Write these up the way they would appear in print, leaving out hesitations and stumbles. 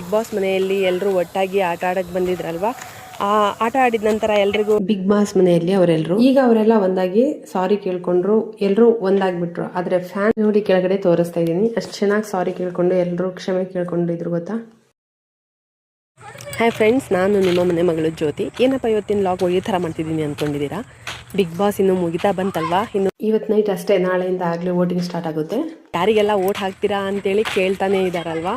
Big boss ಮನೆಯಲ್ಲಿ ಎಲ್ಲರೂ ಒಟ್ಟಾಗಿ ಆಟ ಆಡಕ್ಕೆ ಬಂದಿದ್ರಲ್ವಾ. ಆ ಆಟ ಆಡಿದ ನಂತರ ಎಲ್ರಿಗೂ ಬಿಗ್ ಬಾಸ್ ಮನೆಯಲ್ಲಿ ಅವರೆಲ್ಲರೂ ಈಗ ಅವರೆಲ್ಲ ಒಂದಾಗಿ ಸಾರಿ ಕೇಳ್ಕೊಂಡ್ರು, ಎಲ್ಲರೂ ಒಂದಾಗ್ಬಿಟ್ರು. ಆದ್ರೆ ಫ್ಯಾನ್ ನೋಡಿ ಕೆಳಗಡೆ ತೋರಿಸ್ತಾ ಇದ್ದೀನಿ, ಅಷ್ಟು ಚೆನ್ನಾಗಿ ಸಾರಿ ಕೇಳ್ಕೊಂಡು ಎಲ್ಲರೂ ಕ್ಷಮೆ ಕೇಳ್ಕೊಂಡಿದ್ರು ಗೊತ್ತಾ. ಹಾಯ್ ಫ್ರೆಂಡ್ಸ್, ನಾನು ನಿಮ್ಮ ಮನೆ ಮಗಳು ಜ್ಯೋತಿ. ಏನಪ್ಪ ಇವತ್ತಿನ ಲಾಗ್ ಈ ಥರ ಮಾಡ್ತಿದ್ದೀನಿ ಅಂದ್ಕೊಂಡಿದ್ದೀರಾ? ಬಿಗ್ ಬಾಸ್ ಇನ್ನು ಮುಗಿತಾ ಬಂತಲ್ವಾ, ಇನ್ನು ಇವತ್ತು ನೈಟ್ ಅಷ್ಟೇ, ನಾಳೆಯಿಂದ ಆಗಲೇ ವೋಟಿಂಗ್ ಸ್ಟಾರ್ಟ್ ಆಗುತ್ತೆ. ಯಾರಿಗೆಲ್ಲ ವೋಟ್ ಹಾಕ್ತೀರಾ ಅಂತೇಳಿ ಕೇಳ್ತಾನೆ ಇದ್ದಾರಲ್ವಾ.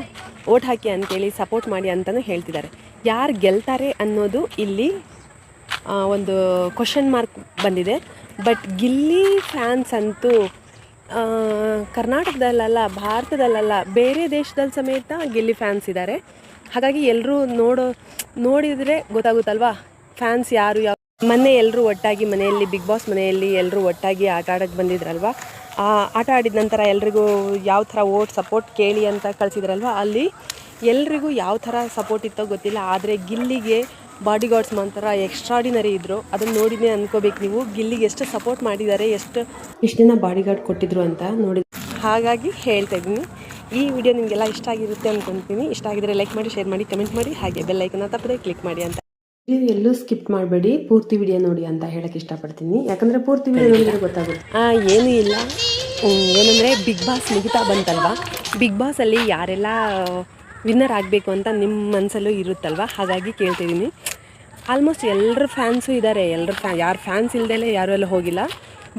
ವೋಟ್ ಹಾಕಿ ಅಂತೇಳಿ ಸಪೋರ್ಟ್ ಮಾಡಿ ಅಂತಲೂ ಹೇಳ್ತಿದ್ದಾರೆ. ಯಾರು ಗೆಲ್ತಾರೆ ಅನ್ನೋದು ಇಲ್ಲಿ ಒಂದು ಕ್ವಶನ್ ಮಾರ್ಕ್ ಬಂದಿದೆ. ಬಟ್ ಗಿಲ್ಲಿ ಫ್ಯಾನ್ಸ್ ಅಂತೂ ಕರ್ನಾಟಕದಲ್ಲ, ಭಾರತದಲ್ಲ, ಬೇರೆ ದೇಶದಲ್ಲಿ ಸಮೇತ ಗಿಲ್ಲಿ ಫ್ಯಾನ್ಸ್ ಇದ್ದಾರೆ. ಹಾಗಾಗಿ ಎಲ್ಲರೂ ನೋಡಿದರೆ ಗೊತ್ತಾಗುತ್ತಲ್ವಾ ಫ್ಯಾನ್ಸ್ ಯಾರು. ಮೊನ್ನೆ ಎಲ್ಲರೂ ಒಟ್ಟಾಗಿ ಮನೆಯಲ್ಲಿ ಬಿಗ್ ಬಾಸ್ ಮನೆಯಲ್ಲಿ ಎಲ್ಲರೂ ಒಟ್ಟಾಗಿ ಆಟ ಆಡಕ್ಕೆ ಬಂದಿದ್ರಲ್ವ. ಆ ಆಟ ಆಡಿದ ನಂತರ ಎಲ್ರಿಗೂ ಯಾವ ಥರ ವೋಟ್ ಸಪೋರ್ಟ್ ಕೇಳಿ ಅಂತ ಕಳಿಸಿದ್ರಲ್ವ. ಅಲ್ಲಿ ಎಲ್ರಿಗೂ ಯಾವ ಥರ ಸಪೋರ್ಟ್ ಇತ್ತೋ ಗೊತ್ತಿಲ್ಲ, ಆದರೆ ಗಿಲ್ಲಿಗೆ ಬಾಡಿ ಗಾರ್ಡ್ಸ್ ಮಾತ್ರ ಎಕ್ಸ್ಟ್ರಾಡಿನರಿ ಇದ್ದರು. ಅದನ್ನು ನೋಡಿನೇ ಅನ್ಕೋಬೇಕು ನೀವು, ಗಿಲ್ಲಿಗೆ ಎಷ್ಟು ಸಪೋರ್ಟ್ ಮಾಡಿದ್ದಾರೆ, ಎಷ್ಟು ಜನ ಬಾಡಿ ಗಾರ್ಡ್ ಕೊಟ್ಟಿದ್ರು ಅಂತ ನೋಡಿ. ಹಾಗಾಗಿ ಹೇಳ್ತಾ ಇದ್ದೀನಿ, ಈ ವಿಡಿಯೋ ನಿಮಗೆಲ್ಲ ಇಷ್ಟ ಆಗಿರುತ್ತೆ ಅಂದ್ಕೊಳ್ತೀನಿ. ಇಷ್ಟ ಆಗಿದ್ರೆ ಲೈಕ್ ಮಾಡಿ, ಶೇರ್ ಮಾಡಿ, ಕಮೆಂಟ್ ಮಾಡಿ, ಹಾಗೆ ಬೆಲ್ ಐಕನ್ನ ತಪ್ಪದೆ ಕ್ಲಿಕ್ ಮಾಡಿ ಅಂತ. ಎಲ್ಲೂ ಸ್ಕಿಪ್ ಮಾಡಬೇಡಿ, ಪೂರ್ತಿ ವಿಡಿಯೋ ನೋಡಿ ಅಂತ ಹೇಳಕ್ಕೆ ಇಷ್ಟಪಡ್ತೀನಿ. ಯಾಕಂದರೆ ಪೂರ್ತಿ ವಿಡಿಯೋ ನೋಡಿದ್ರೆ ಗೊತ್ತಾಗುತ್ತೆ. ಏನೂ ಇಲ್ಲ, ಏನಂದರೆ ಬಿಗ್ ಬಾಸ್ ಮುಗಿತಾ ಬಂತಲ್ವಾ. ಬಿಗ್ ಬಾಸಲ್ಲಿ ಯಾರೆಲ್ಲ ವಿನ್ನರ್ ಆಗಬೇಕು ಅಂತ ನಿಮ್ಮ ಮನಸ್ಸಲ್ಲೂ ಇರುತ್ತಲ್ವ. ಹಾಗಾಗಿ ಕೇಳ್ತಿದ್ದೀನಿ. ಆಲ್ಮೋಸ್ಟ್ ಎಲ್ಲರ ಫ್ಯಾನ್ಸು ಇದ್ದಾರೆ, ಯಾರು ಫ್ಯಾನ್ಸ್ ಇಲ್ದಲೇ ಯಾರು ಎಲ್ಲ ಹೋಗಿಲ್ಲ.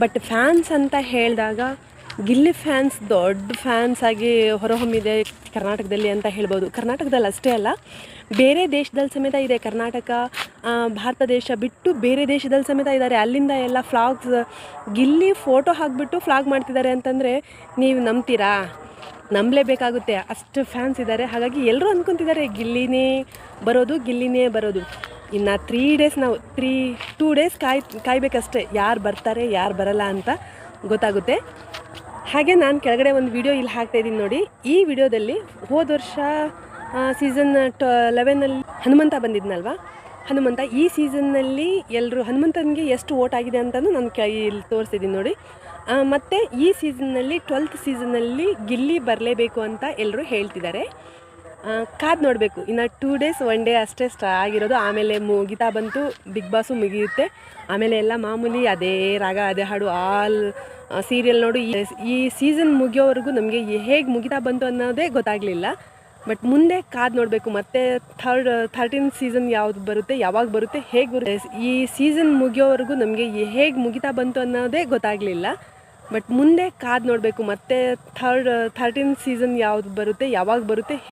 ಬಟ್ ಫ್ಯಾನ್ಸ್ ಅಂತ ಹೇಳಿದಾಗ ಗಿಲ್ಲಿ ಫ್ಯಾನ್ಸ್ ದೊಡ್ಡ ಫ್ಯಾನ್ಸ್ ಆಗಿ ಹೊರಹೊಮ್ಮಿದೆ ಕರ್ನಾಟಕದಲ್ಲಿ ಅಂತ ಹೇಳ್ಬೋದು. ಕರ್ನಾಟಕದಲ್ಲಿ ಅಷ್ಟೇ ಅಲ್ಲ, ಬೇರೆ ದೇಶದಲ್ಲಿ ಸಮೇತ ಇದೆ. ಕರ್ನಾಟಕ, ಭಾರತ ದೇಶ ಬಿಟ್ಟು ಬೇರೆ ದೇಶದಲ್ಲಿ ಸಮೇತ ಇದ್ದಾರೆ. ಅಲ್ಲಿಂದ ಎಲ್ಲ ಫ್ಲಾಗ್ಸ್, ಗಿಲ್ಲಿ ಫೋಟೋ ಹಾಕಿಬಿಟ್ಟು ಫ್ಲಾಗ್ ಮಾಡ್ತಿದ್ದಾರೆ ಅಂತಂದರೆ ನೀವು ನಂಬ್ತೀರಾ? ನಂಬಲೇಬೇಕಾಗುತ್ತೆ, ಅಷ್ಟು ಫ್ಯಾನ್ಸ್ ಇದ್ದಾರೆ. ಹಾಗಾಗಿ ಎಲ್ಲರೂ ಅಂದ್ಕೊತಿದ್ದಾರೆ ಗಿಲ್ಲಿನೇ ಬರೋದು. ಇನ್ನು 3 ಡೇಸ್ ನಾವು 2 ಡೇಸ್ ಕಾಯ್ಬೇಕಷ್ಟೇ, ಯಾರು ಬರ್ತಾರೆ ಯಾರು ಬರಲ್ಲ ಅಂತ ಗೊತ್ತಾಗುತ್ತೆ. ಹಾಗೆ ನಾನು ಕೆಳಗಡೆ ಒಂದು ವಿಡಿಯೋ ಇಲ್ಲಿ ಹಾಕ್ತಾಯಿದ್ದೀನಿ ನೋಡಿ. ಈ ವಿಡಿಯೋದಲ್ಲಿ ಹೋದ ವರ್ಷ ಸೀಸನ್ 11ನಲ್ಲಿ ಹನುಮಂತ ಬಂದಿದ್ನಲ್ವ. ಹನುಮಂತ ಈ ಸೀಸನ್ನಲ್ಲಿ ಎಲ್ಲರೂ ಹನುಮಂತನಿಗೆ ಎಷ್ಟು ವೋಟ್ ಆಗಿದೆ ಅಂತಲೂ ನಾನು ಇಲ್ಲಿ ತೋರಿಸ್ತಿದ್ದೀನಿ ನೋಡಿ. ಮತ್ತು ಈ ಸೀಸನ್ನಲ್ಲಿ 12th ಸೀಸನ್ನಲ್ಲಿ ಗಿಲ್ಲಿ ಬರಲೇಬೇಕು ಅಂತ ಎಲ್ಲರೂ ಹೇಳ್ತಿದ್ದಾರೆ. ಕಾದು ನೋಡಬೇಕು. ಇನ್ನು 2 ಡೇಸ್ 1 ಡೇ ಅಷ್ಟೇ ಆಗಿರೋದು. ಆಮೇಲೆ ಮುಗಿತಾ ಬಂತು, ಬಿಗ್ ಬಾಸು ಮುಗಿಯುತ್ತೆ. ಆಮೇಲೆ ಎಲ್ಲ ಮಾಮೂಲಿ ಅದೇ ರಾಗ ಅದೇ ಹಾಡು ಆಲ್ ಸೀರಿಯಲ್ ನೋಡು. ಈ ಸೀಸನ್ ಮುಗಿಯೋವರೆಗೂ ನಮಗೆ ಹೇಗೆ ಮುಗಿತಾ ಬಂತು ಅನ್ನೋದೇ ಗೊತ್ತಾಗಲಿಲ್ಲ. ಬಟ್ ಮುಂದೆ ಕಾದು ನೋಡಬೇಕು. ಮತ್ತೆ 13th ಸೀಸನ್ ಯಾವುದು ಬರುತ್ತೆ, ಯಾವಾಗ ಬರುತ್ತೆ, ಹೇಗೆ ಬರುತ್ತೆ. ಈ ಸೀಸನ್ ಮುಗಿಯೋವರೆಗೂ ನಮಗೆ ಹೇಗೆ ಮುಗಿತಾ ಬಂತು ಅನ್ನೋದೇ ಗೊತ್ತಾಗಲಿಲ್ಲ. ಬಟ್ ಮುಂದೆ ಕಾದು ನೋಡಬೇಕು. ಮತ್ತೆ 13th ಸೀಸನ್ ಯಾವುದು ಬರುತ್ತೆ, ಯಾವಾಗ ಬರುತ್ತೆ.